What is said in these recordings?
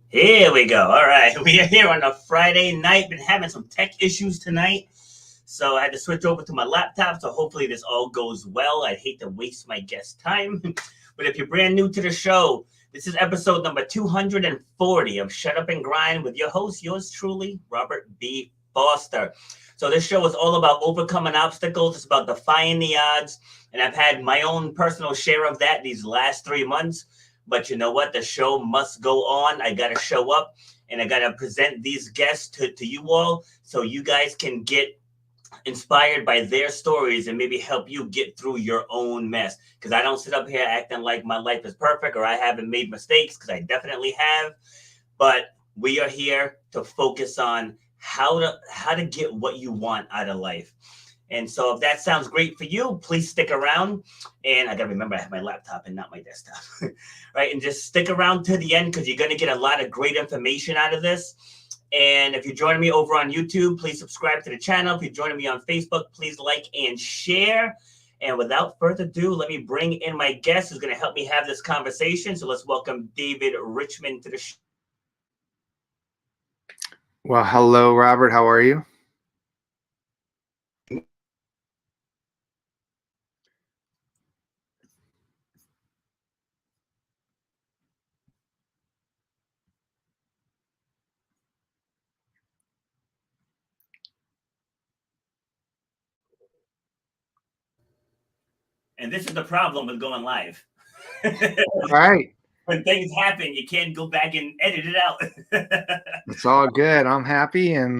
Here we go. All right. We are here on a Friday night. Been having some tech issues tonight. So I had to switch over to my laptop. So hopefully this all goes well. I'd hate to waste my guest time. But if you're brand new to the show, this is episode number 240 of Shut Up and Grind with your host, yours truly, Robert B. Foster. So this show is all about overcoming obstacles. It's about defying the odds. And I've had my own personal share of that these last 3 months. But you know what? The show must go on. I got to show up and I got to present these guests to you all so you guys can get inspired by their stories and maybe help you get through your own mess. Because I don't sit up here acting like my life is perfect or I haven't made mistakes, because I definitely have. But we are here to focus on how to get what you want out of life. And so if that sounds great for you, please stick around. And I got to remember I have my laptop and not my desktop. Right? And just stick around to the end because you're going to get a lot of great information out of this. And if you're joining me over on YouTube, please subscribe to the channel. If you're joining me on Facebook, please like and share. And without further ado, let me bring in my guest who's going to help me have this conversation. So let's welcome David Richman to the show. Well, hello, Robert. How are you? And this is the problem with going live. All right. When things happen, you can't go back and edit it out. It's all good. I'm happy, and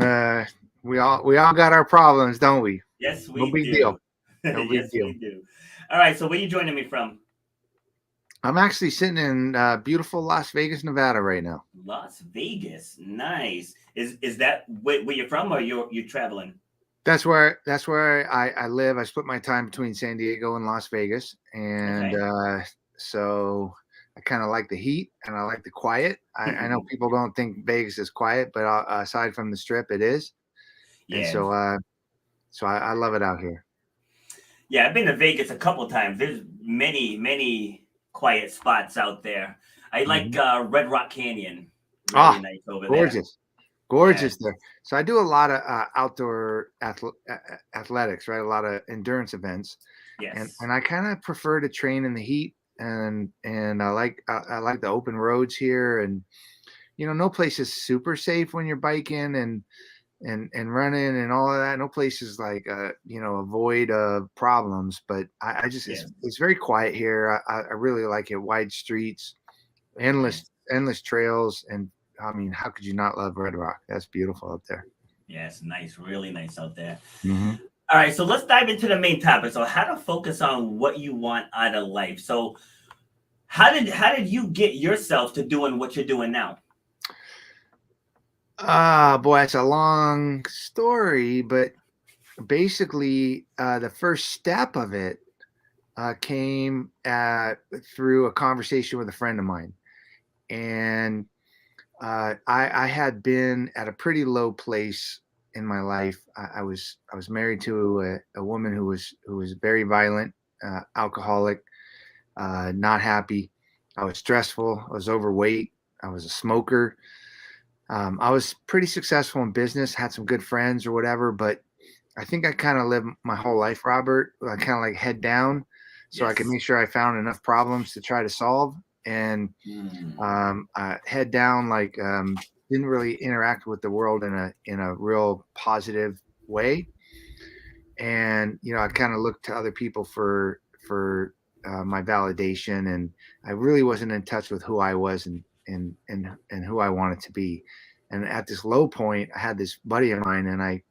we all got our problems, don't we? Yes, we No big do. deal. No big Yes, deal. we do. All right, so where are you joining me from? I'm actually sitting in beautiful Las Vegas, Nevada right now. Las Vegas. Nice. Is that where you're from, or you're traveling? That's where I live. I split my time between San Diego and Las Vegas, and Okay. so I kind of like the heat and I like the quiet. I know people don't think Vegas is quiet, but aside from the Strip, it is. And Yeah. so I love it out here. Yeah, I've been to Vegas a couple times. There's many quiet spots out there. I like Red Rock Canyon. Really Ah, nice over there. gorgeous, Yeah. gorgeous there. So I do a lot of outdoor athletics, right? A lot of endurance events, and Yes. I kind of prefer to train in the heat, and I like the open roads here, and no place is super safe when you're biking and running and all of that. No place is like avoid problems, but I just Yeah. it's very quiet here. I really like it. Wide streets, endless Yes. endless trails, and I mean, how could you not love Red Rock? That's beautiful up there. Yes. Nice. Really nice out there. Hmm. All right, so let's dive into the main topic. So, how to focus on what you want out of life. So, how did you get yourself to doing what you're doing now? Ah, boy, that's a long story, but basically, the first step of it came through a conversation with a friend of mine, and I had been at a pretty low place in my life. I was married to a woman who was very violent, alcoholic, not happy. I was stressful. I was overweight. I was a smoker. I was pretty successful in business, had some good friends or whatever, but I think I kind of lived my whole life, Robert, kind of like head down, so I could Yes. make sure I found enough problems to try to solve, and Mm. head down, like didn't really interact with the world in a real positive way, and I kind of looked to other people for my validation, and I really wasn't in touch with who I was and who I wanted to be. And at this low point, I had this buddy of mine, and I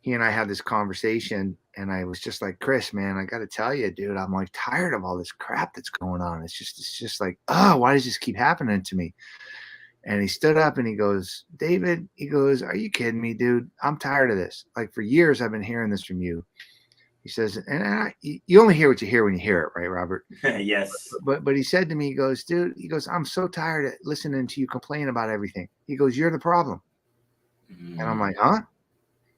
he and I had this conversation, and I was just like, Chris, man, I got to tell you, dude, I'm like tired of all this crap that's going on. It's just like, oh, why does this keep happening to me? And he stood up and he goes, David, he goes, are you kidding me, dude? I'm tired of this. Like for years, I've been hearing this from you. He says, and you only hear what you hear when you hear it, right, Robert? Yes. But he said to me, he goes, dude, he goes, I'm so tired of listening to you complain about everything. He goes, you're the problem. And I'm Mm. like, huh?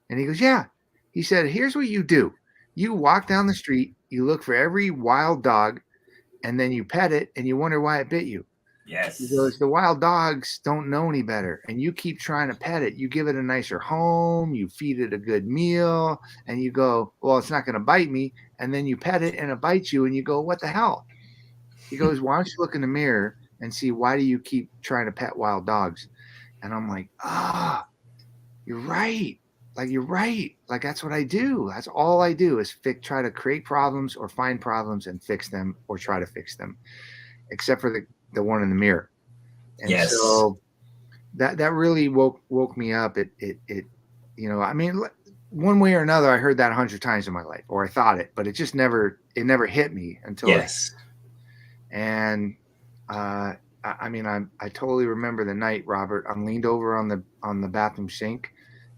And he goes, yeah. He said, here's what you do. You walk down the street, you look for every wild dog, and then you pet it and you wonder why it bit you. He Yes. goes, the wild dogs don't know any better, and you keep trying to pet it. You give it a nicer home, you feed it a good meal, and you go, well, it's not going to bite me. And then you pet it and it bites you, and you go, what the hell? He goes, why don't you look in the mirror and see, why do you keep trying to pet wild dogs? And I'm like, you're right. Like, you're right. Like, that's what I do. That's all I do is try to create problems or find problems and fix them or try to fix them, except for the one in the mirror. And Yes. so that really woke me up. It I mean, one way or another, I heard that 100 times in my life, or I thought it, but it never hit me until it. Yes. And I mean, I totally remember the night, Robert. I'm leaned over on the bathroom sink,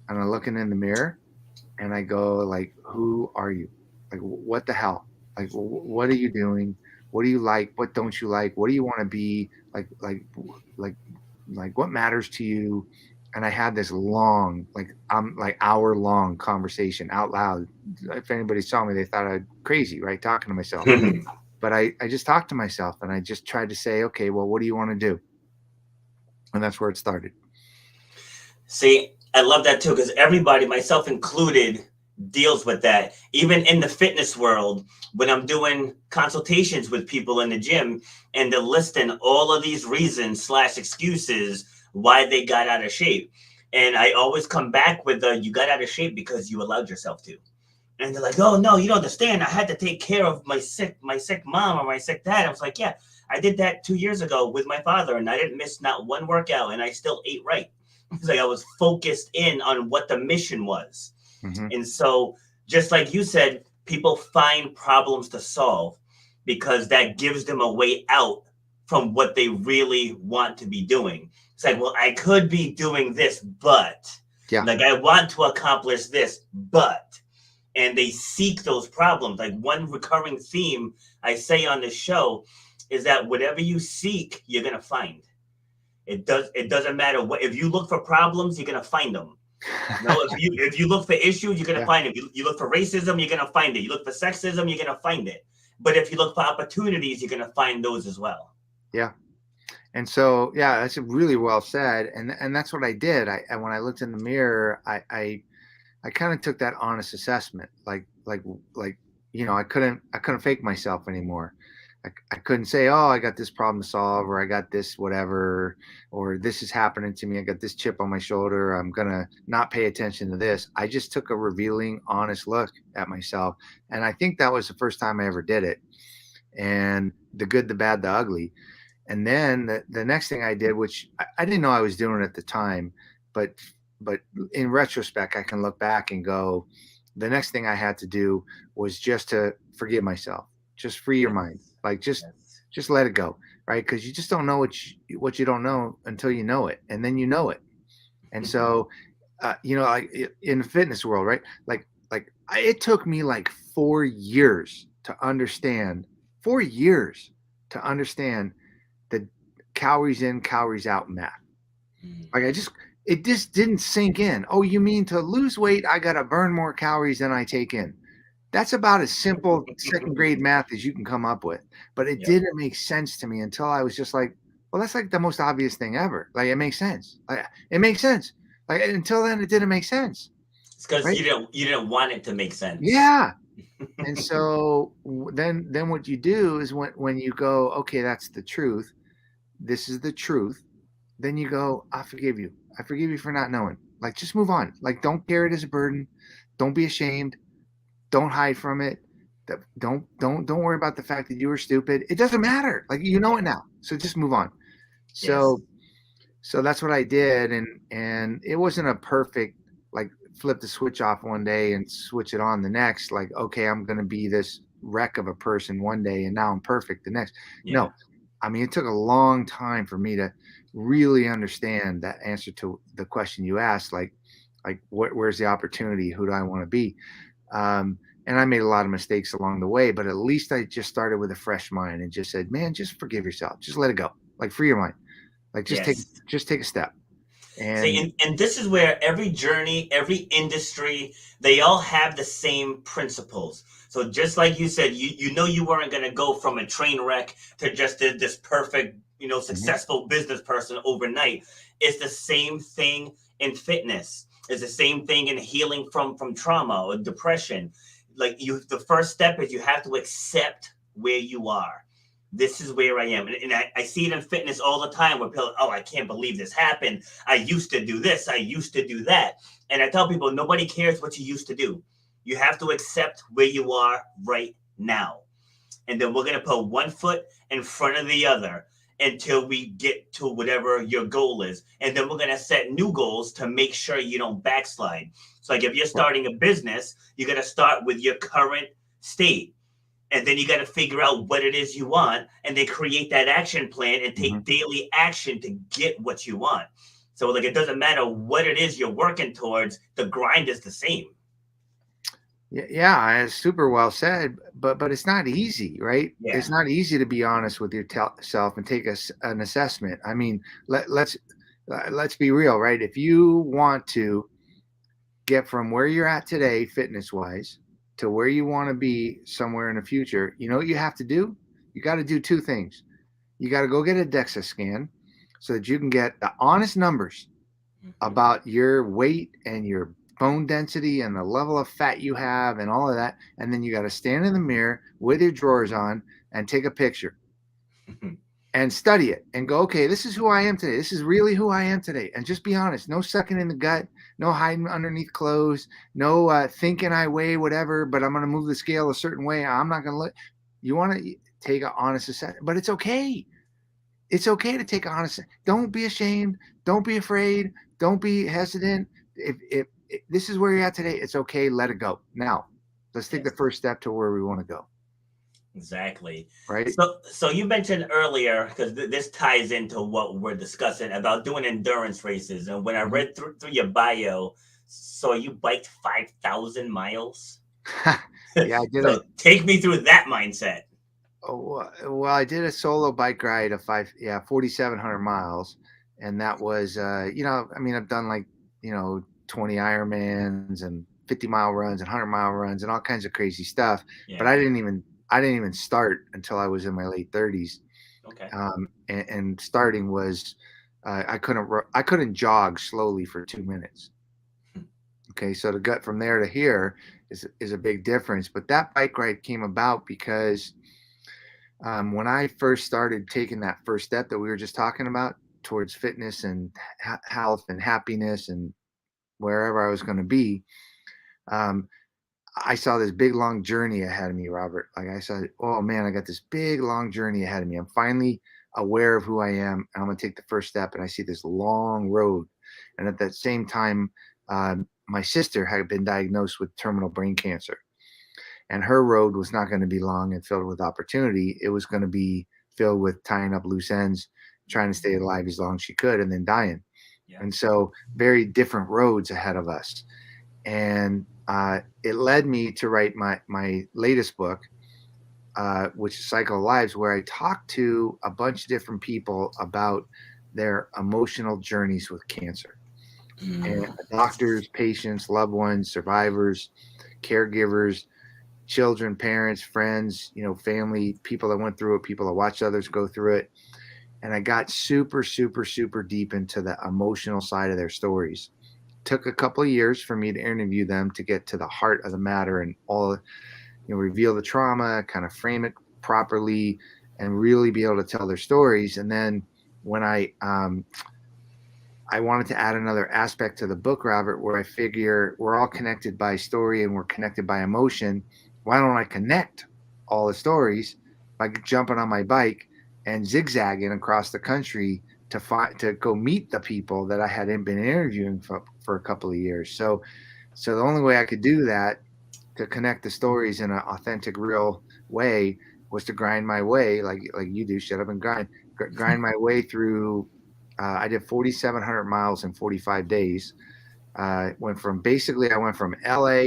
and I'm looking in the mirror, and I go like, "Who are you? Like, what the hell? Like, what are you doing? What do you like? What don't you like? What do you want to be? Like, what matters to you?" And I had this long, like hour long conversation out loud. If anybody saw me, they thought I'd crazy, right? Talking to myself. But I just talked to myself, and I just tried to say, okay, well, what do you want to do? And that's where it started. See, I love that too because everybody, myself included, deals with that. Even in the fitness world, when I'm doing consultations with people in the gym and they're listing all of these reasons slash excuses why they got out of shape. And I always come back with you got out of shape because you allowed yourself to. And they're like, oh no, you don't understand. I had to take care of my sick mom or my sick dad. I was like, yeah, I did that 2 years ago with my father and I didn't miss not one workout and I still ate right. It's like I was focused in on what the mission was. Mm-hmm. And so, just like you said, people find problems to solve because that gives them a way out from what they really want to be doing. It's like, well, I could be doing this, but Yeah. like I want to accomplish this, but and they seek those problems. Like one recurring theme I say on this show is that whatever you seek, you're gonna find. It doesn't matter what if you look for problems, you're gonna find them. No, if you look for issues, you're gonna Yeah. find it. You look for racism, you're gonna find it. You look for sexism, you're gonna find it. But if you look for opportunities, you're gonna find those as well. Yeah. And so, yeah, that's really well said. And that's what I did. When I looked in the mirror, I kind of took that honest assessment. Like, I couldn't fake myself anymore. I couldn't say, oh, I got this problem to solve, or I got this whatever, or this is happening to me. I got this chip on my shoulder. I'm gonna not pay attention to this. I just took a revealing, honest look at myself, and I think that was the first time I ever did it. And the good, the bad, the ugly. And then the next thing I did, which I didn't know I was doing at the time, but but in retrospect, I can look back and go, the next thing I had to do was just to forgive myself, just free your Yes. mind, like Yes. just let it go, right? Because you just don't know what you don't know until you know it, and then you know it. And so, like in the fitness world, right? It took me like 4 years to understand, 4 years to understand the calories in, calories out math. Like it just didn't sink in. Oh, you mean to lose weight, I gotta burn more calories than I take in. That's about as simple second grade math as you can come up with. But it Yep. didn't make sense to me until I was just like, well, that's like the most obvious thing ever. Like it makes sense. Like it makes sense. Like until then, it didn't make sense. It's because Right? you didn't want it to make sense. Yeah. And so then what you do is when you go, okay, that's the truth. This is the truth. Then you go, I forgive you. I forgive you for not knowing. Like just move on. Like don't carry it as a burden. Don't be ashamed. Don't hide from it. Don't worry about the fact that you were stupid. It doesn't matter. Like you know it now. So just move on. Yes. So that's what I did, and it wasn't a perfect like flip the switch off one day and switch it on the next. Like okay, I'm gonna be this wreck of a person one day, and now I'm perfect the next. Yeah. No, I mean it took a long time for me to really understand that answer to the question you asked. Where's the opportunity? Who do I want to be? And I made a lot of mistakes along the way, but at least I just started with a fresh mind and just said, man, just forgive yourself. Just let it go. Like free your mind. Like Yes. just take a step. See, And and this is where every journey, every industry, they all have the same principles. So just like you said, you know you weren't going to go from a train wreck to just this perfect, successful business person overnight. It's the same thing in fitness. It's the same thing in healing from trauma or depression. Like the first step is you have to accept where you are. This is where I am. And I see it in fitness all the time where people, oh, I can't believe this happened. I used to do this. I used to do that. And I tell people, nobody cares what you used to do. You have to accept where you are right now. And then we're going to put one foot in front of the other until we get to whatever your goal is. And then we're going to set new goals to make sure you don't backslide. So like if you're starting a business, you got to start with your current state. And then you got to figure out what it is you want and then create that action plan and take daily action to get what you want. So like, it doesn't matter what it is you're working towards. The grind is the same. Yeah, it's super well said, but it's not easy, right? Yeah. It's not easy to be honest with yourself and take an assessment. I mean, let's be real, right? If you want to get from where you're at today, fitness wise, to where you want to be somewhere in the future, you know what you have to do? You got to do two things. You got to go get a DEXA scan so that you can get the honest numbers about your weight and your bone density and the level of fat you have and all of that. And then you got to stand in the mirror with your drawers on and take a picture and study it and go, okay, this is who I am today. This is really who I am today. And just be honest. No sucking in the gut, no hiding underneath clothes, no thinking I weigh whatever, but I'm going to move the scale a certain way. I'm not going to you want to take an honest assessment, but it's okay. It's okay to take an honest. Don't be ashamed. Don't be afraid. Don't be hesitant. If this is where you're at today, it's okay. Let it go. Now, let's take the first step to where we want to go. Exactly. Right. So you mentioned earlier, because this ties into what we're discussing about doing endurance races. And when I read through your bio, so you biked 5,000 miles. Yeah, I did. So take me through that mindset. Oh, well, I did a solo bike ride of 4,700 miles. And that was, I mean, I've done 20 Ironmans and 50-mile runs and 100-mile runs and all kinds of crazy stuff. Yeah. But I didn't even start until I was in my late 30s. Okay. And starting was, I couldn't jog slowly for 2 minutes. Okay. So to get from there to here is a big difference. But that bike ride came about because when I first started taking that first step that we were just talking about towards fitness and health and happiness and wherever I was going to be, I saw this big, long journey ahead of me, Robert. Like I said, oh man, I got this big, long journey ahead of me. I'm finally aware of who I am, and I'm going to take the first step. And I see this long road. And at that same time, my sister had been diagnosed with terminal brain cancer, and her road was not going to be long and filled with opportunity. It was going to be filled with tying up loose ends, trying to stay alive as long as she could, and then dying. Yeah. And so very different roads ahead of us. And it led me to write my latest book, which is Cycle of Lives, where I talk to a bunch of different people about their emotional journeys with cancer. And doctors, patients, loved ones, survivors, caregivers, children, parents, friends, family, people that went through it, people that watched others go through it. And I got super, super, super deep into the emotional side of their stories. Took a couple of years for me to interview them to get to the heart of the matter and all, reveal the trauma, kind of frame it properly, and really be able to tell their stories. And then when I wanted to add another aspect to the book, Robert, where I figure we're all connected by story and we're connected by emotion. Why don't I connect all the stories by jumping on my bike and zigzagging across the country to go meet the people that I hadn't been interviewing for a couple of years. So the only way I could do that, to connect the stories in an authentic, real way, was to grind my way, like you do, shut up and grind my way through. I did 4,700 miles in 45 days. I went from LA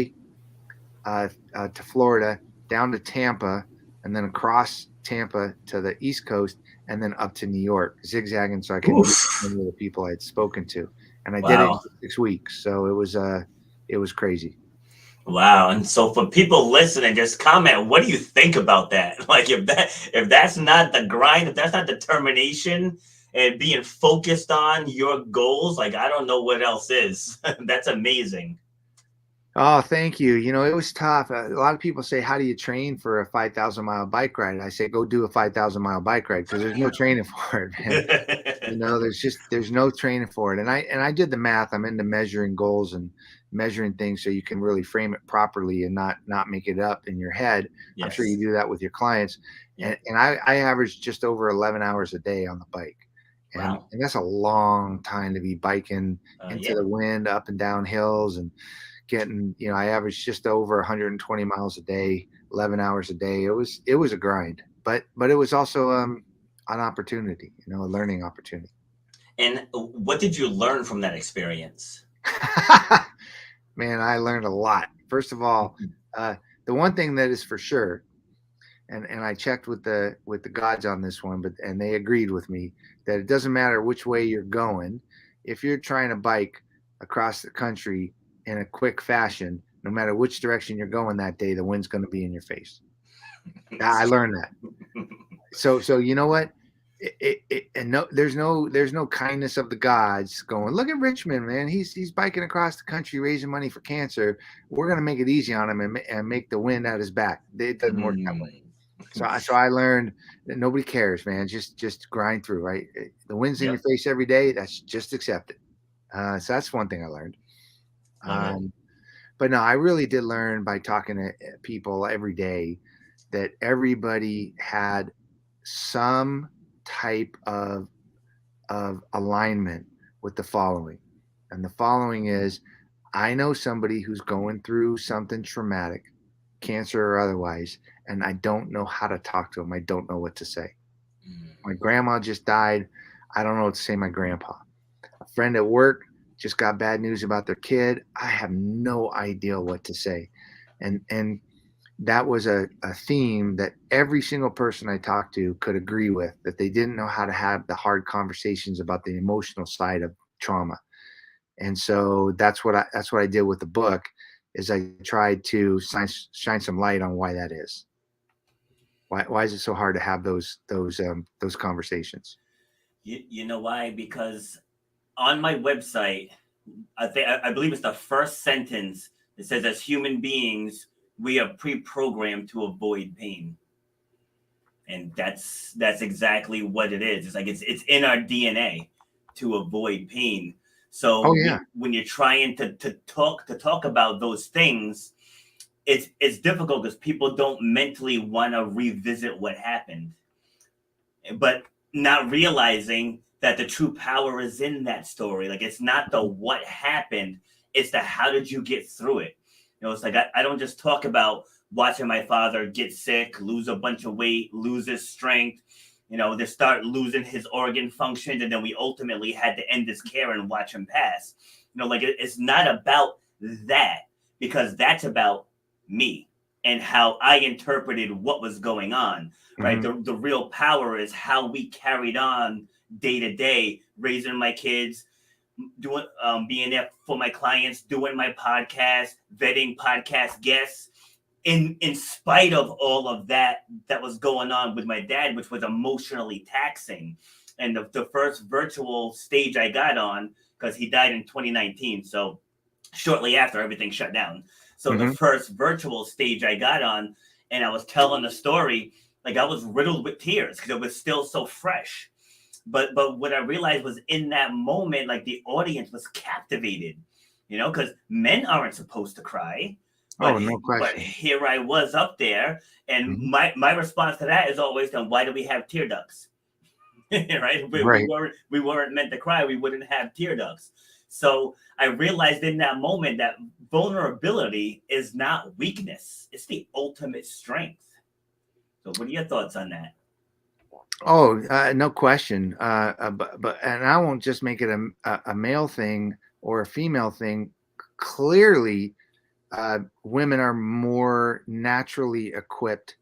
to Florida, down to Tampa, and then across Tampa to the East Coast, and then up to New York, zigzagging so I could meet many of the people I had spoken to. And I did it in 6 weeks. So it was crazy. Wow. And so for people listening, just comment, what do you think about that? Like if that's not the grind, if that's not determination and being focused on your goals, like I don't know what else is. That's amazing. Oh, thank you. You know, it was tough. A lot of people say, "How do you train for a 5,000-mile bike ride?" I say, "Go do a 5,000-mile bike ride because there's no training for it, man." You know, there's no training for it. And I did the math. I'm into measuring goals and measuring things so you can really frame it properly and not make it up in your head. I'm sure you Yes. do that with your clients. Yeah. And I average just over 11 hours a day on the bike. Wow. And that's a long time to be biking into Yeah. the wind, up and down hills, and getting, you know, I averaged just over 120 miles a day, 11 hours a day. It was a grind, but it was also an opportunity, you know, a learning opportunity. And what did you learn from that experience? Man, I learned a lot. First of all, uh, the one thing that is for sure, and I checked with the gods on this one, but and they agreed with me that it doesn't matter which way you're going. If you're trying to bike across the country in a quick fashion, no matter which direction you're going that day, the wind's going to be in your face. I It's learned true. that. So you know what? And no, there's no kindness of the gods going. Look at Richmond, man. He's biking across the country raising money for cancer. We're gonna make it easy on him and make the wind at his back. It doesn't work that way. Mm. So I learned that nobody cares, man. Just grind through, right? The wind's in your Yep. face every day. That's just accept it. So that's one thing I learned. Love it. Um, but no, I really did learn by talking to people every day that everybody had some type of alignment with the following. And the following is, I know somebody who's going through something traumatic, cancer or otherwise, and I don't know how to talk to them. I don't know what to say. My Mm. grandma just died. I don't know what to say to my grandpa. A friend at work just got bad news about their kid. I have no idea what to say. And that was a theme that every single person I talked to could agree with, that they didn't know how to have the hard conversations about the emotional side of trauma. And so that's what I did with the book, is I tried to shine some light on why that is. Why is it so hard to have those conversations? You know why? Because on my website, I believe it's the first sentence. It says, "As human beings, we are pre-programmed to avoid pain," and that's exactly what it is. It's like it's in our DNA to avoid pain. Oh So yeah. when you're trying to talk about those things, it's difficult because people don't mentally want to revisit what happened, but not realizing that the true power is in that story. Like it's not the what happened, it's the how did you get through it. It's like I don't just talk about watching my father get sick, lose a bunch of weight, lose his strength, they start losing his organ function, and then we ultimately had to end his care and watch him pass. Like it's not about that, because that's about me and how I interpreted what was going on, right? Hmm. The real power is how we carried on day to day, raising my kids, doing being there for my clients, doing my podcast, vetting podcast guests, in spite of all of that was going on with my dad, which was emotionally taxing. And the first virtual stage I got on, because he died in 2019, so shortly after everything shut down. So the Hmm. first virtual stage I got on, and I was telling the story, like I was riddled with tears because it was still so fresh. But what I realized was, in that moment, like the audience was captivated, because men aren't supposed to cry, but Oh, no but question. here I was up there, and Hmm. my response to that is always, then why do we have tear ducts? Right? We Right. weren't meant to cry. We wouldn't have tear ducts. So I realized in that moment that vulnerability is not weakness; it's the ultimate strength. So, what are your thoughts on that? Oh, no question. But and I won't just make it a male thing or a female thing. Clearly, women are more naturally equipped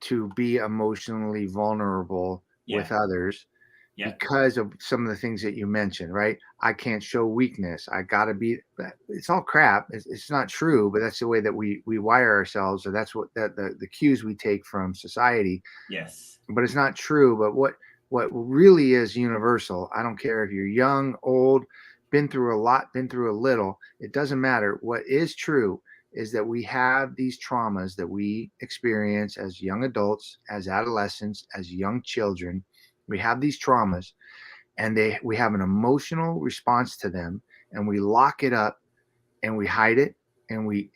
to be emotionally vulnerable Yeah. with others. Yeah. because of some of the things that you mentioned, right? I can't show weakness. I gotta be. It's all crap. It's not true, but that's the way that we wire ourselves, or that's what the cues we take from society. Yes. But it's not true. But what really is universal. I don't care if you're young, old, been through a lot, been through a little. It doesn't matter. What is true is that we have these traumas that we experience as young adults, as adolescents, as young children. We have these traumas, and we have an emotional response to them, and we lock it up, and we hide it, and we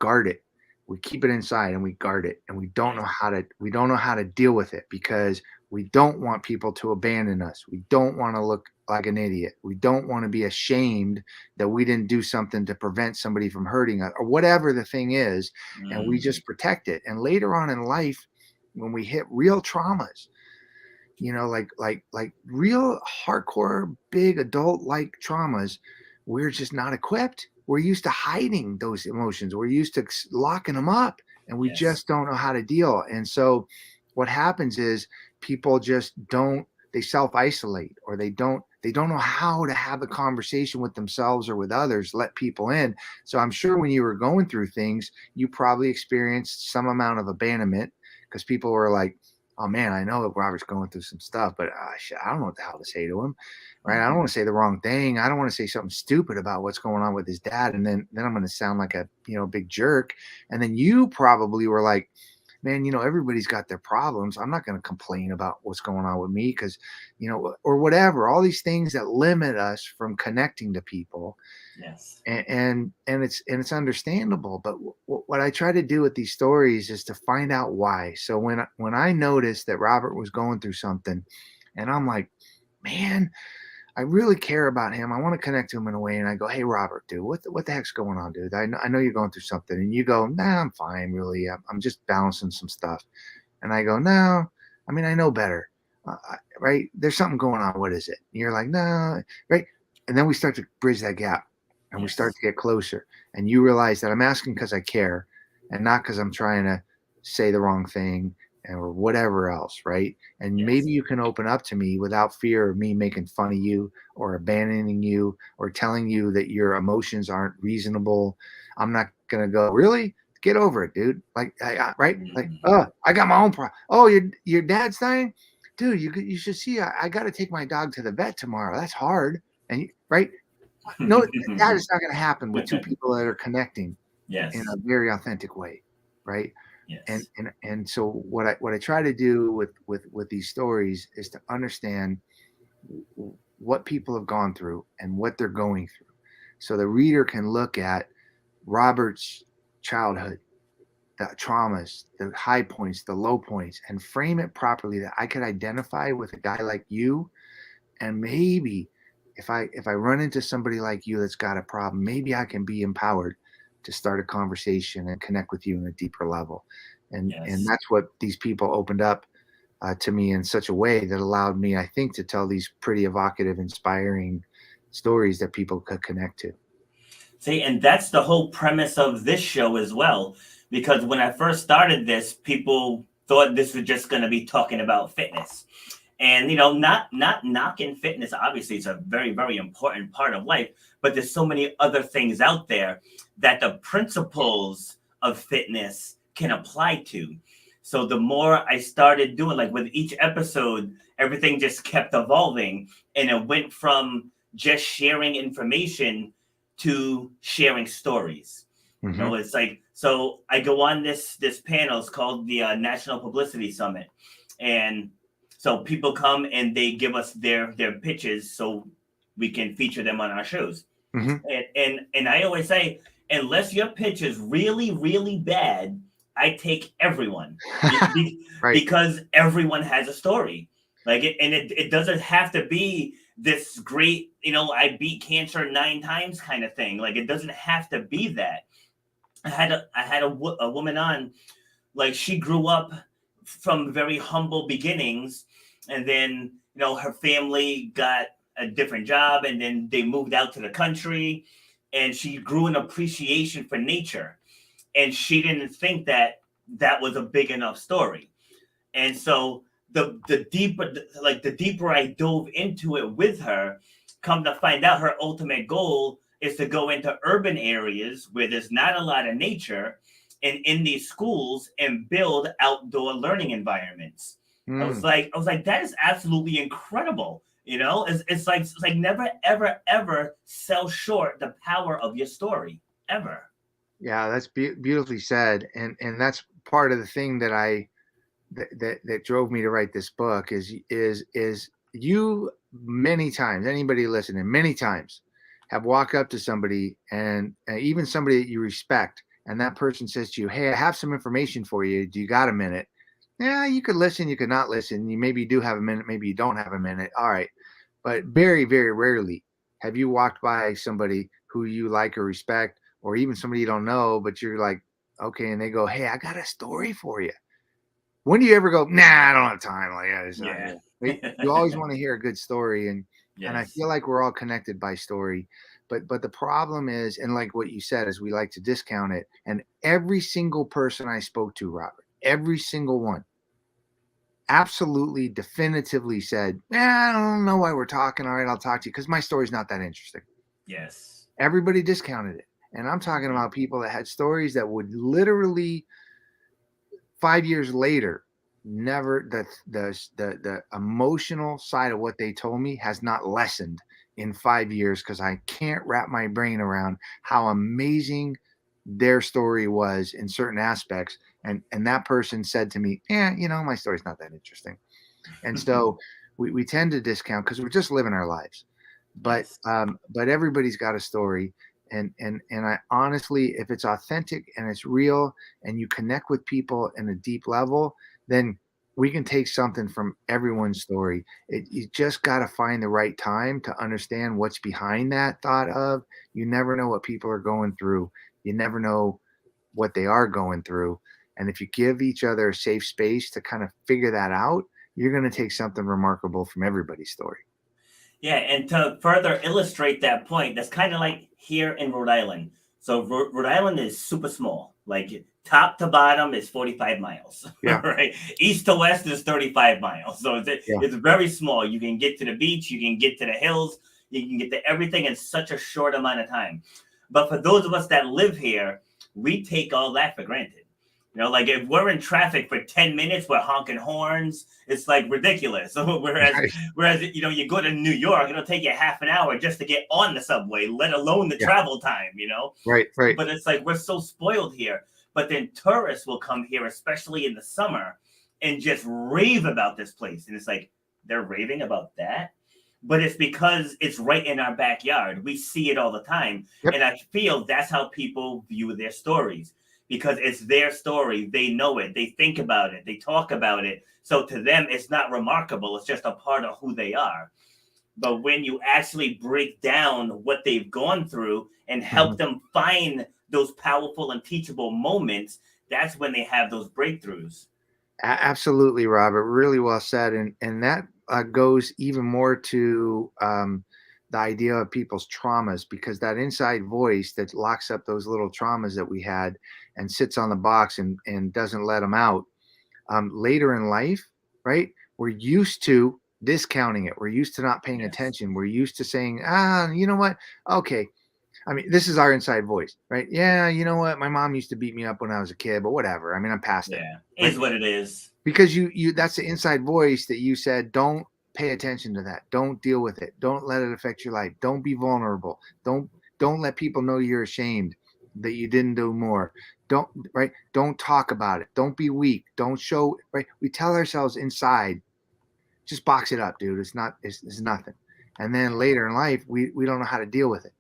guard it. We keep it inside, and we guard it, and Yes. we don't know how to deal with it, because we don't want people to abandon us. We don't want to look like an idiot. We don't want to be ashamed that we didn't do something to prevent somebody from hurting us, or whatever the thing is, and we Mm. just protect it. And later on in life, when we hit real traumas, like real hardcore big adult like traumas, we're just not equipped. We're used to hiding those emotions. We're used to locking them up, and we Yes. just don't know how to deal. And so what happens is people just don't, they self isolate, or they don't know how to have a conversation with themselves or with others, let people in. So I'm sure when you were going through things, you probably experienced some amount of abandonment, because people were like, oh man, I know that Robert's going through some stuff, but shit, I don't know what the hell to say to him, right? I don't want to say the wrong thing. I don't want to say something stupid about what's going on with his dad, and then I'm going to sound like a big jerk. And then you probably were like, man, everybody's got their problems. I'm not going to complain about what's going on with me, because, or whatever. All these things that limit us from connecting to people, Yes. and it's understandable. But what I try to do with these stories is to find out why. So when I noticed that Robert was going through something, and I'm like, man, I really care about him, I want to connect to him in a way, and I go, hey Robert, dude, what the heck's going on, dude? I know you're going through something. And you go, nah, I'm fine, really. I'm just balancing some stuff. And I go, no, I mean, I know better. Right? There's something going on. What is it? And you're like, no, right? And then we start to bridge that gap, and we start Yes. to get closer. And you realize that I'm asking because I care, and not because I'm trying to say the wrong thing or whatever else, right? And maybe Yes. you can open up to me without fear of me making fun of you, or abandoning you, or telling you that your emotions aren't reasonable. I'm not gonna go, really? Get over it, dude. Like, right? Like, Mm. oh, I got my own problem. Oh, your dad's dying, dude. You should see. I got to take my dog to the vet tomorrow. That's hard, and right? No, that is not going to happen with two people that are connecting in Yes. a very authentic way, right? And Yes. and so what I try to do with these stories is to understand what people have gone through and what they're going through, so the reader can look at Robert's childhood, the traumas, the high points, the low points, and frame it properly, that I could identify with a guy like you. And maybe if I run into somebody like you that's got a problem, maybe I can be empowered to start a conversation and connect with you in a deeper level. And Yes. that's what these people opened up to me in such a way that allowed me, I think, to tell these pretty evocative, inspiring stories that people could connect to. See, and that's the whole premise of this show as well. Because when I first started this, people thought this was just going to be talking about fitness. And not knocking fitness. Obviously, it's a very, very important part of life. But there's so many other things out there that the principles of fitness can apply to. So the more I started doing, like with each episode, everything just kept evolving, and it went from just sharing information to sharing stories. Hmm. It's like, so I go on this panel. It's called the National Publicity Summit, and so people come and they give us their pitches so we can feature them on our shows. Hmm. And I always say, unless your pitch is really really bad, I take everyone Right. because everyone has a story. Like it doesn't have to be this great, I beat cancer 9 times kind of thing. Like it doesn't have to be that. I had a woman on, like she grew up from very humble beginnings, and then her family got a different job, and then they moved out to the country, and she grew an appreciation for nature, and she didn't think that that was a big enough story. And so the deeper, like the deeper I dove into it with her, come to find out her ultimate goal is to go into urban areas where there's not a lot of nature, and in these schools and build outdoor learning environments. Mm. I was like, that is absolutely incredible. You know, it's like never ever ever sell short the power of your story ever. Yeah, that's beautifully said, and that's part of the thing that that drove me to write this book is you many times, anybody listening, many times have walked up to somebody and even somebody that you respect, and that person says to you, "Hey, I have some information for you. Do you got a minute?" Yeah, you could listen, you could not listen. You maybe do have a minute, maybe you don't have a minute. All right, but very, very rarely have you walked by somebody who you like or respect, or even somebody you don't know, but you're like, okay, and they go, "Hey, I got a story for you." When do you ever go, nah, I don't have time? Like, yeah, it's not, Yeah. yeah. Right? You always want to hear a good story. And I Yes. feel like we're all connected by story. But the problem is, and like what you said, is we like to discount it. And every single person I spoke to, Robert, every single one absolutely definitively said, I don't know why we're talking. All right, I'll talk to you because my story's not that interesting. Yes. Everybody discounted it. And I'm talking Mhm. about people that had stories that would literally 5 years later, never the emotional side of what they told me has not lessened in 5 years because I can't wrap my brain around how amazing their story was in certain aspects. And that person said to me, "Yeah, my story's not that interesting." And so we tend to discount because we're just living our lives. But Yes. but everybody's got a story, and I honestly, if it's authentic and it's real, and you connect with people in a deep level, then we can take something from everyone's story. You just got to find the right time to understand what's behind that thought of. You never know what people are going through. You never know what they are going through. And if you give each other a safe space to kind of figure that out, you're going to take something remarkable from everybody's story. Yeah, and to further illustrate that point, that's kind of like here in Rhode Island. So Rhode Island is super small. Like top to bottom is 45 miles, Yeah. right? East to west is 35 miles. So Yeah. it's very small. You can get to the beach, you can get to the hills, you can get to everything in such a short amount of time. But for those of us that live here, we take all that for granted. You know, like if we're in traffic for 10 minutes, we're honking horns. It's like ridiculous. So Right. whereas you know, you go to New York, it'll take you half an hour just to get on the subway, let alone the Yeah. travel time, you know? Right. Right. But it's like we're so spoiled here. But then tourists will come here, especially in the summer, and just rave about this place. And it's like they're raving about that. But it's because it's right in our backyard. We see it all the time. Yep. And I feel that's how people view their stories because it's their story. They know it. They think about it. They talk about it. So to them, it's not remarkable. It's just a part of who they are. But when you actually break down what they've gone through and help Mhm. them find those powerful and teachable moments, that's when they have those breakthroughs. Absolutely, Robert. Really well said. And that goes even more to the idea of people's traumas, because that inside voice that locks up those little traumas that we had and sits on the box and doesn't let them out later in life, right? We're used to discounting it. We're used to not paying Yes. attention. We're used to saying, you know what? Okay. I mean, this is our inside voice, right? Yeah, you know what? My mom used to beat me up when I was a kid, but whatever. I mean, I'm past it, Yeah. right? Is what it is. Because you that's the inside voice that you said, don't pay attention to that. Don't deal with it. Don't let it affect your life. Don't be vulnerable. Don't let people know you're ashamed that you didn't do more. Don't right? Don't talk about it. Don't be weak. Don't show right. We tell ourselves inside, just box it up, dude. It's nothing. And then later in life, we don't know how to deal with it.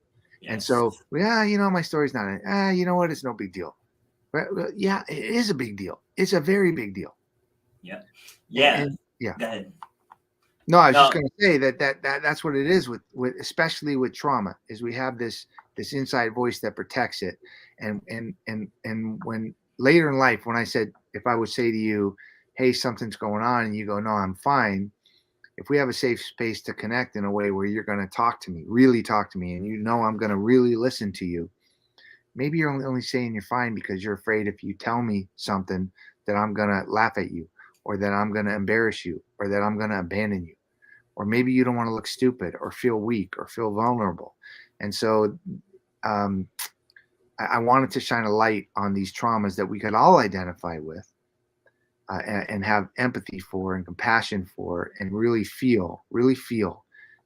And Yes. so, my story's not, you know what? It's no big deal. Right? Well, yeah, it is a big deal. It's a very big deal. Yep. And, Yeah. and yeah, Go ahead. no, I was just No. going to say that's what it is with especially with trauma is we have this inside voice that protects it. And when later in life, when I said, if I would say to you, hey, something's going on, and you go, no, I'm fine. If we have a safe space to connect in a way where you're going to talk to me, really talk to me, and I'm going to really listen to you, maybe you're only saying you're fine because you're afraid if you tell me something that I'm going to laugh at you, or that I'm going to embarrass you, or that I'm going to abandon you, or maybe you don't want to look stupid or feel weak or feel vulnerable. And so um, I wanted to shine a light on these traumas that we could all identify with, and have empathy for and compassion for, and really feel,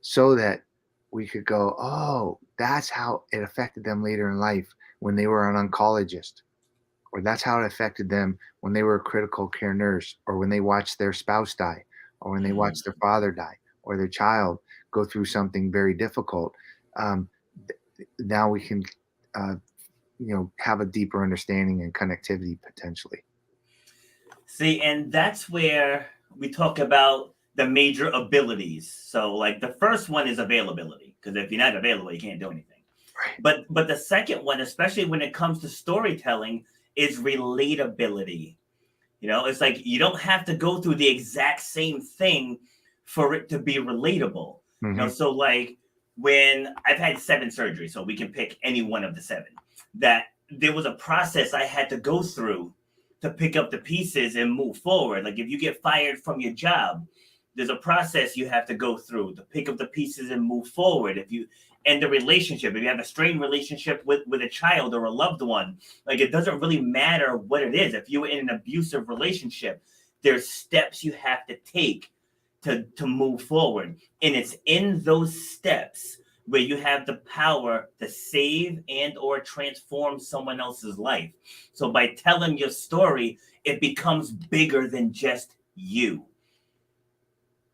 so that we could go, oh, that's how it affected them later in life when they were an oncologist, or that's how it affected them when they were a critical care nurse, or when they watched their spouse die, or when they watched their father die, or their child go through something very difficult. Um, Now we can, uh, have a deeper understanding and connectivity potentially. See, and that's where we talk about the major abilities. So, like the first one is availability, because if you're not available, you can't do anything. Right. But the second one, especially when it comes to storytelling, is relatability. It's like you don't have to go through the exact same thing for it to be relatable. Mm-hmm. So like when I've had 7 surgeries, so we can pick any one of the 7, that there was a process I had to go through to pick up the pieces and move forward. Like if you get fired from your job, there's a process you have to go through to pick up the pieces and move forward. If you end a relationship, if you have a strained relationship with a child or a loved one, like it doesn't really matter what it is. If you're in an abusive relationship, there's steps you have to take to move forward. And it's in those steps where you have the power to save and or transform someone else's life. So by telling your story, it becomes bigger than just you.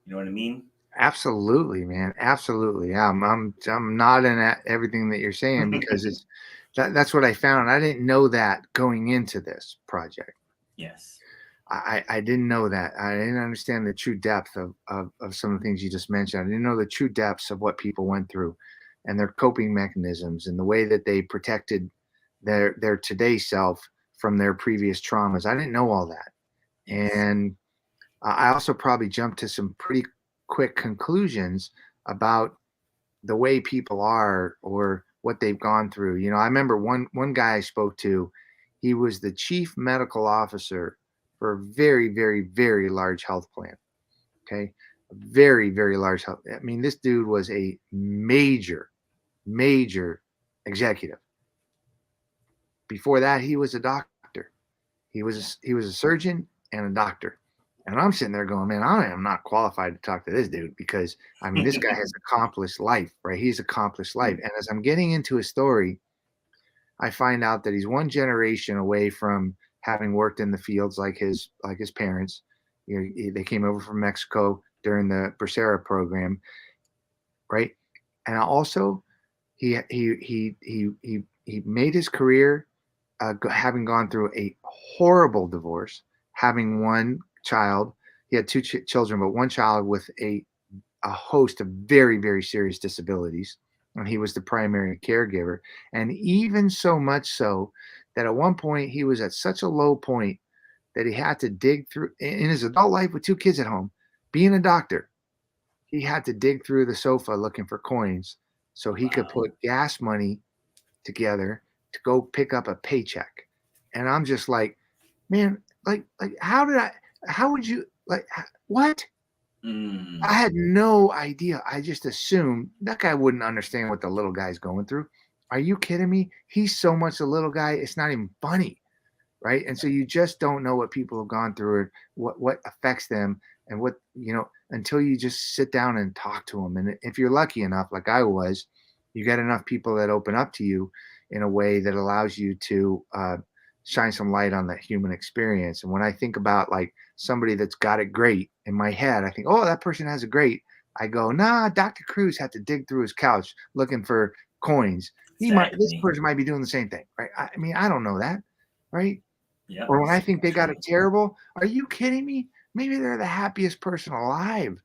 You know what I mean? Absolutely, man. Absolutely. Yeah, I'm nodding at everything that you're saying, because that's what I found. I didn't know that going into this project. Yes. I didn't know that. I didn't understand the true depth of some of the things you just mentioned. I didn't know the true depths of what people went through and their coping mechanisms and the way that they protected their today self from their previous traumas. I didn't know all that. Yes. And I also probably jumped to some pretty quick conclusions about the way people are or what they've gone through. I remember one guy I spoke to. He was the chief medical officer for a very, very, very large health plan. Okay, a very, very large health. I mean, this dude was a major, major executive. Before that, he was a doctor. He was a surgeon and a doctor. And I'm sitting there going, man, I am not qualified to talk to this dude, because I mean, this guy has accomplished life, right? He's accomplished life. And as I'm getting into his story, I find out that he's one generation away from having worked in the fields like his parents. They came over from Mexico during the Bracera program, right? And also, he made his career, having gone through a horrible divorce, having one child. He had two children, but one child with a host of very, very serious disabilities. And he was the primary caregiver. And even so much so that at one point he was at such a low point that he had to dig through, in his adult life with 2 kids at home, being a doctor, he had to dig through the sofa looking for coins so he could Wow. put gas money together to go pick up a paycheck. And I'm just like, man, like how would you, what? I Mm. had no idea. I just assumed that guy wouldn't understand what the little guy's going through. Are you kidding me? He's so much a little guy, it's not even funny, right? And so you just don't know what people have gone through, or what affects them, and what, until you just sit down and talk to them. And if you're lucky enough, like I was, you get enough people that open up to you in a way that allows you to shine some light on the human experience. And when I think about like somebody that's got it great in my head, I think, oh, that person has it great. I go, nah, Dr. Cruz had to dig through his couch looking for coins. This Exactly. person might be doing the same thing, right? I mean, I don't know that, right? Yep. Or when I So think they got true. it terrible, are you kidding me? Maybe they're the happiest person alive.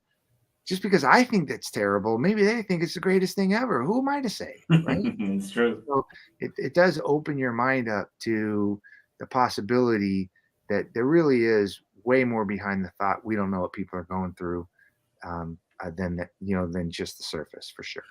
Just because I think that's terrible, maybe they think it's the greatest thing ever. Who am I to say, right? It's true. So it does open your mind up to the possibility that there really is way more behind the thought we don't know what people are going through, than that, than just the surface, for sure.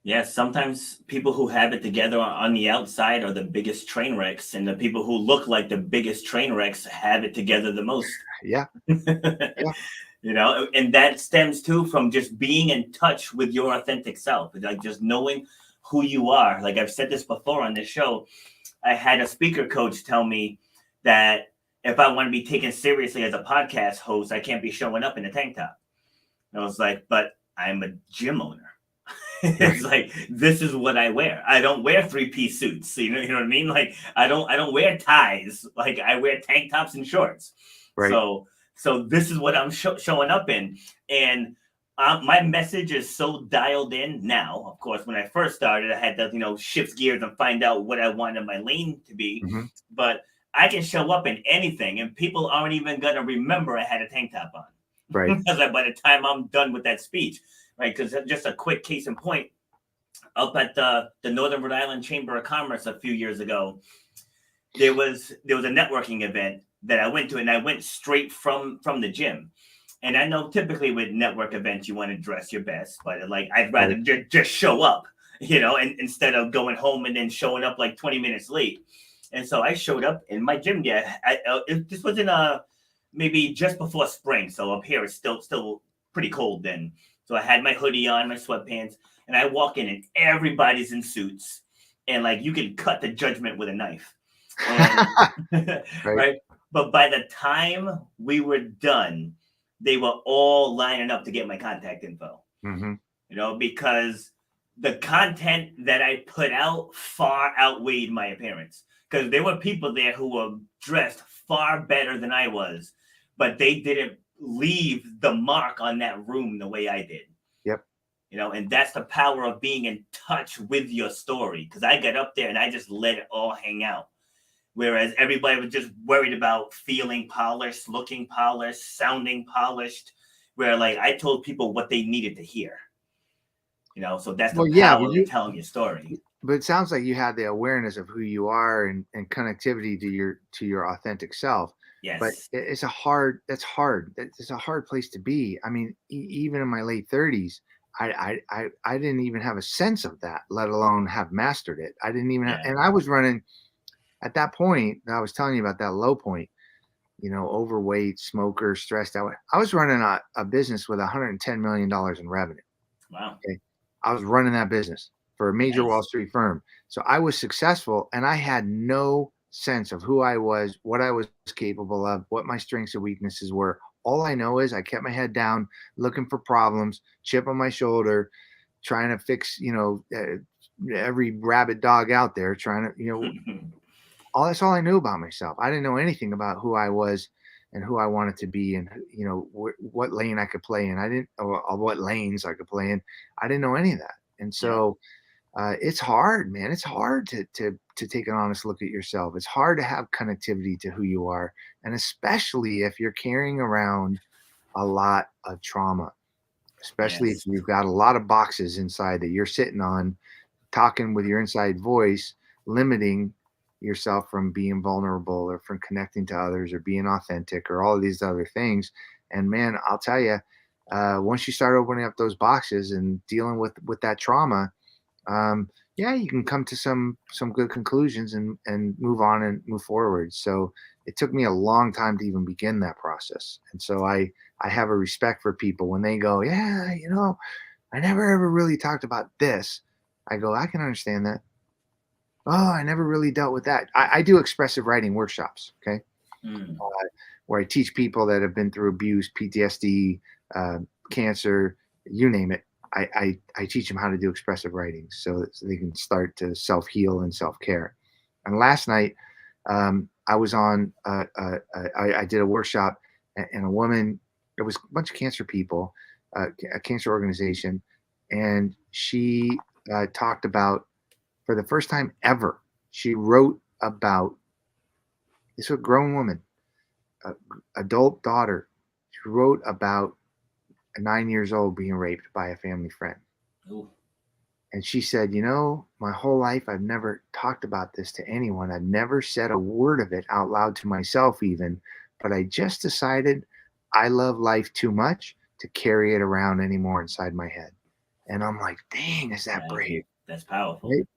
Yes, sometimes people who have it together on the outside are the biggest train wrecks, and the people who look like the biggest train wrecks have it together the most. Yeah. Yeah. And that stems too from just being in touch with your authentic self, like just knowing who you are. Like I've said this before on this show, I had a speaker coach tell me that if I want to be taken seriously as a podcast host, I can't be showing up in a tank top. And I was like, but I'm a gym owner. It's Right. like this is what I wear. I don't wear three-piece suits. You know what I mean? Like I don't wear ties. Like I wear tank tops and shorts. Right. So this is what I'm showing up in, and my message is so dialed in now. Of course, when I first started, I had to shift gears and find out what I wanted my lane to be. Hmm. But I can show up in anything, and people aren't even gonna remember I had a tank top on Right. because by the time I'm done with that speech, right? Because just a quick case in point, up at the Northern Rhode Island Chamber of Commerce a few years ago, there was a networking event that I went to, and I went straight from the gym. And I know typically with network events you want to dress your best, but like I'd rather Right. just show up, and instead of going home and then showing up like 20 minutes late. And so I showed up in my gym gear. This was in maybe just before spring, so up here it's still pretty cold then. So I had my hoodie on, my sweatpants, and I walk in and everybody's in suits, and like you can cut the judgment with a knife, and Right. right. But by the time we were done, they were all lining up to get my contact info. Hmm. Because the content that I put out far outweighed my appearance. Because there were people there who were dressed far better than I was, but they didn't leave the mark on that room the way I did. Yep. And that's the power of being in touch with your story. Because I got up there and I just let it all hang out. Whereas everybody was just worried about feeling polished, looking polished, sounding polished. Where like I told people what they needed to hear. So that's the Well, yeah, but power of telling your story. it sounds like you had the awareness of who you are and connectivity to your authentic self. But Yes. it's a hard. That's hard. It's a hard place to be. I mean, even in my late 30s, I didn't even have a sense of that, let alone have mastered it. I didn't even have, Yeah. and I was running at that point that I was telling you about, that low point. Overweight, smoker, stressed out. I was running a business with $110 million in revenue. Wow. Okay. I was running that business for a major Wall Nice. Street firm. So I was successful, and I had no sense of who I was, what I was capable of, what my strengths and weaknesses were. All I know is I kept my head down, looking for problems, chip on my shoulder, trying to fix, every rabid dog out there, trying to, that's all I knew about myself. I didn't know anything about who I was and who I wanted to be, and what lane I could play in. I didn't, or what lanes I could play in. I didn't know any of that, and Yeah. so it's hard, man. It's hard to take an honest look at yourself. It's hard to have connectivity to who you are, and especially if you're carrying around a lot of trauma. Especially if Yes. you've got a lot of boxes inside that you're sitting on, talking with your inside voice, limiting yourself from being vulnerable or from connecting to others or being authentic or all of these other things. And man, I'll tell you, once you start opening up those boxes and dealing with that trauma, yeah, you can come to some good conclusions and move on and move forward. So it took me a long time to even begin that process. And so I have a respect for people when they go, yeah, I never ever really talked about this. I go, I can understand that. Oh, I never really dealt with that. I do expressive writing workshops, okay, Mm. where I teach people that have been through abuse, PTSD, uh, cancer, you name it. I teach them how to do expressive writing so they can start to self heal and self care. And last night, I was on, I did a workshop, and a woman, it was a bunch of cancer people, a cancer organization, and she talked about, for the first time ever, she wrote about this, a grown woman, a, adult daughter. She wrote about a 9 years old being raped by a family friend. Ooh. And she said, my whole life, I've never talked about this to anyone. I've never said a word of it out loud to myself, even. But I just decided I love life too much to carry it around anymore inside my head. And I'm like, dang, is that brave? That's powerful. Right?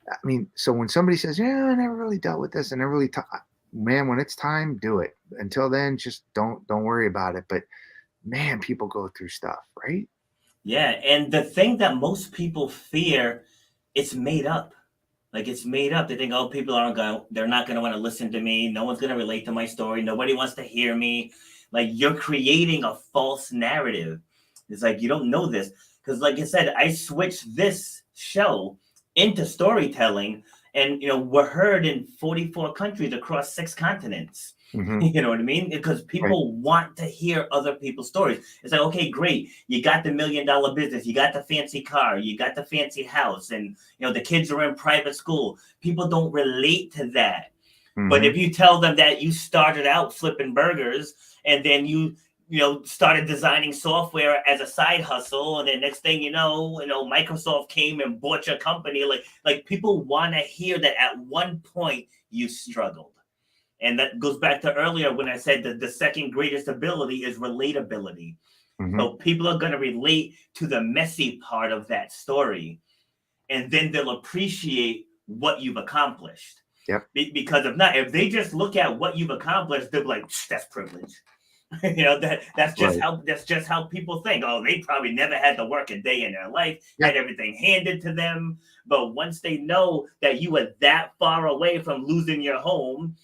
I mean, so when somebody says, yeah, I never really dealt with this, I never really, man, when it's time, do it. Until then, just don't worry about it. But man, people go through stuff, right? Yeah, and the thing that most people fear, it's made up. Like it's made up. They think, oh, people aren't going, they're not going to want to listen to me. No one's going to relate to my story. Nobody wants to hear me. Like you're creating a false narrative. It's like you don't know this because, like I said, I switched this show into storytelling, and we're heard in 44 countries across 6 continents. Mm-hmm. You know what I mean? Because Right. people want to hear other people's stories. It's like, okay, great. You got the $1 million business. You got the fancy car. You got the fancy house. And, the kids are in private school. People don't relate to that. But Mm-hmm. if you tell them that you started out flipping burgers and then you started designing software as a side hustle, and then next thing Microsoft came and bought your company, like people want to hear that at one point you struggled. And that goes back to earlier when I said that the second greatest ability is relatability. Mm-hmm. So people are going to relate to the messy part of that story, and then they'll appreciate what you've accomplished. Yep. Because if they just look at what you've accomplished, they'll be like, that's privilege. That's just Right. how people think. Oh, they probably never had to work a day in their life, Yeah. had everything handed to them. But once they know that you were that far away from losing your home,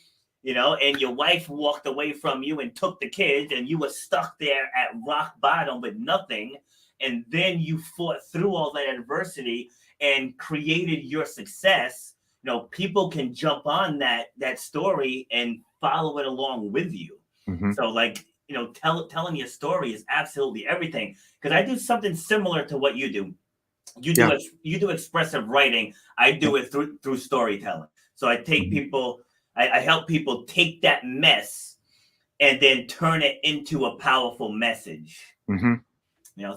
and your wife walked away from you and took the kids, and you were stuck there at rock bottom with nothing, and then you fought through all that adversity and created your success. People can jump on that story and follow it along with you. Mm-hmm. So, like, telling your story is absolutely everything. Because I do something similar to what you do. You do expressive writing. I do it through storytelling. So I take Mm-hmm. people, I help people take that mess and then turn it into a powerful message. Mm-hmm.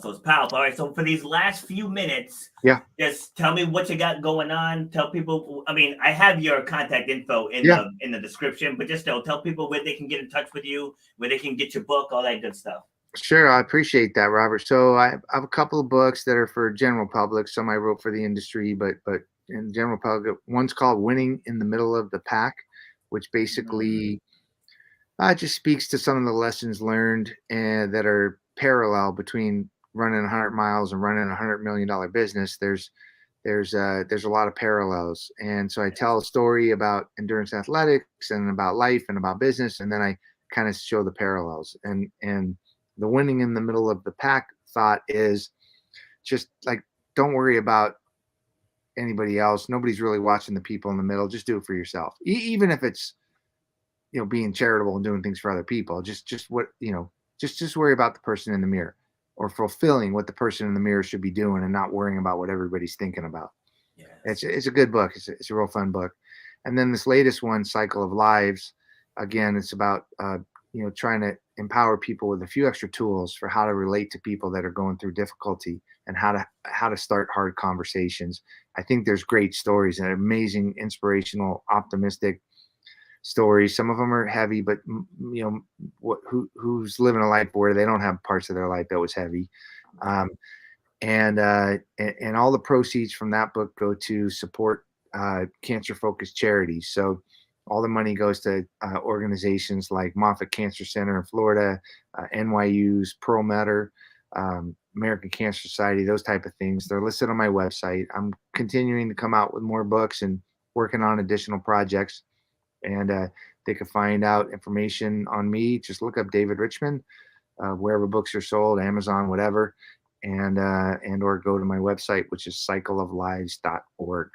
So it's powerful. All right. So for these last few minutes, Yeah. just tell me what you got going on. Tell people. I mean, I have your contact info in the description, but just tell people where they can get in touch with you, where they can get your book, all that good stuff. Sure, I appreciate that, Robert. So I have a couple of books that are for general public. Some I wrote for the industry, but in general public, one's called "Winning in the Middle of the Pack," which basically just speaks to some of the lessons learned and that are parallel between running 100 miles and running $100 million business. There's a lot of parallels, and so I tell a story about endurance athletics and about life and about business, and then I kind of show the parallels. And the winning in the middle of the pack thought is just like, don't worry about anybody else. Nobody's really watching the people in the middle. Just do it for yourself, even if it's being charitable and doing things for other people. Just what just worry about the person in the mirror, or fulfilling what the person in the mirror should be doing, and not worrying about what everybody's thinking about. Yes. It's a good book. It's a real fun book. And then this latest one, Cycle of Lives, again, it's about trying to empower people with a few extra tools for how to relate to people that are going through difficulty, and how to start hard conversations. I think there's great stories and amazing, inspirational, optimistic stories. Some of them are heavy, but who's living a life where they don't have parts of their life that was heavy. And all the proceeds from that book go to support cancer focused charities. So all the money goes to organizations like Moffitt Cancer Center in Florida, NYU's Pearl Metter, American Cancer Society, those type of things. They're listed on my website. I'm continuing to come out with more books and working on additional projects. And they can find out information on me. Just look up David Richman, wherever books are sold, Amazon, whatever, and or go to my website, which is cycleoflives.org.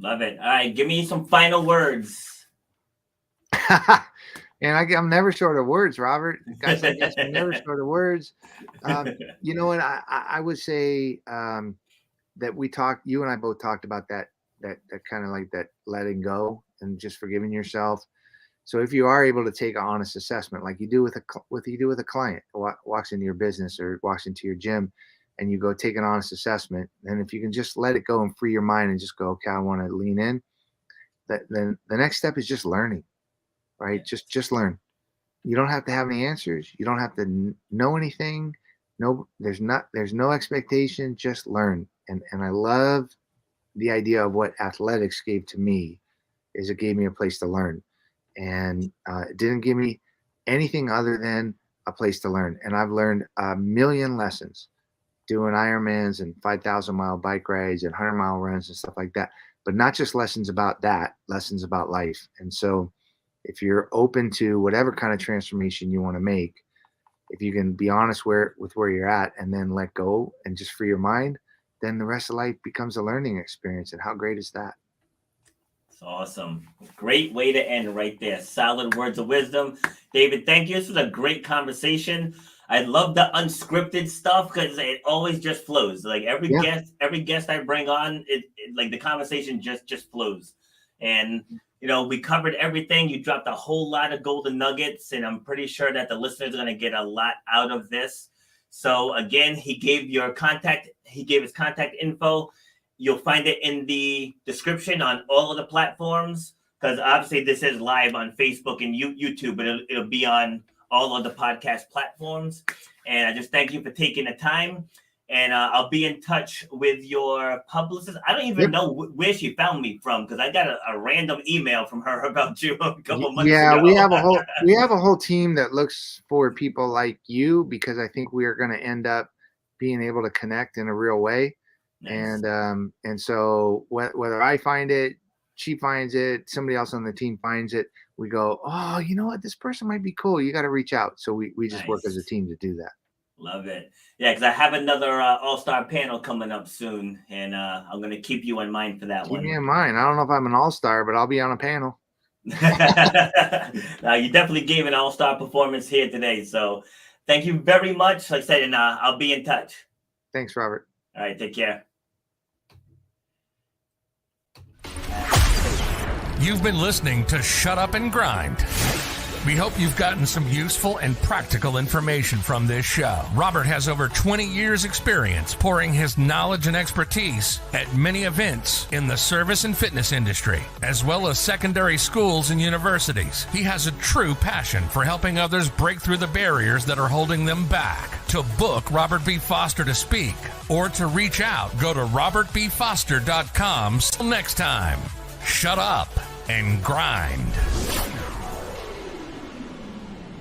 Love it. All right, give me some final words. And I'm never short of words, Robert. Guys like this, I'm never short of words. You know what? I would say that you and I both talked about that kind of like that letting go and just forgiving yourself. So if you are able to take an honest assessment, like you do with a client who walks into your business or walks into your gym, and you go take an honest assessment, and if you can just let it go and free your mind and just go, okay, I want to lean in. Then the next step is just learning, right? Just learn. You don't have to have any answers. You don't have to know anything. No, there's no expectation, just learn. And I love the idea of what athletics gave to me is it gave me a place to learn. And it didn't give me anything other than a place to learn. And I've learned a million lessons doing Ironmans and 5,000-mile bike rides and 100-mile runs and stuff like that. But not just lessons about that, lessons about life. And so if you're open to whatever kind of transformation you want to make, if you can be honest with where you're at and then let go and just free your mind, then the rest of life becomes a learning experience. And how great is that? It's awesome. Great way to end right there. Solid words of wisdom. David, thank you. This was a great conversation. I love the unscripted stuff because it always just flows. Like every guest I bring on, it like the conversation just flows. And we covered everything. You dropped a whole lot of golden nuggets, and I'm pretty sure that the listeners are going to get a lot out of this. So again, he gave his contact info. You'll find it in the description on all of the platforms, because obviously this is live on Facebook and YouTube, but it'll be on all of the podcast platforms. And I just thank you for taking the time. And I'll be in touch with your publicist. I don't even know where she found me from, because I got a random email from her about you a couple months ago. Yeah, we have a whole team that looks for people like you, because I think we are going to end up being able to connect in a real way. Nice. And so whether I find it, she finds it, somebody else on the team finds it, we go, oh, you know what? This person might be cool. You got to reach out. So we just work as a team to do that. Love it. Yeah, because I have another all-star panel coming up soon, and I'm going to keep you in mind for that one. Keep me in mind. I don't know if I'm an all-star, but I'll be on a panel. Now, you definitely gave an all-star performance here today. So thank you very much. Like I said, and I'll be in touch. Thanks, Robert. All right, take care. You've been listening to Shut Up and Grind. We hope you've gotten some useful and practical information from this show. Robert has over 20 years experience pouring his knowledge and expertise at many events in the service and fitness industry, as well as secondary schools and universities. He has a true passion for helping others break through the barriers that are holding them back. To book Robert B. Foster to speak or to reach out, go to robertbfoster.com. Till next time, shut up and grind.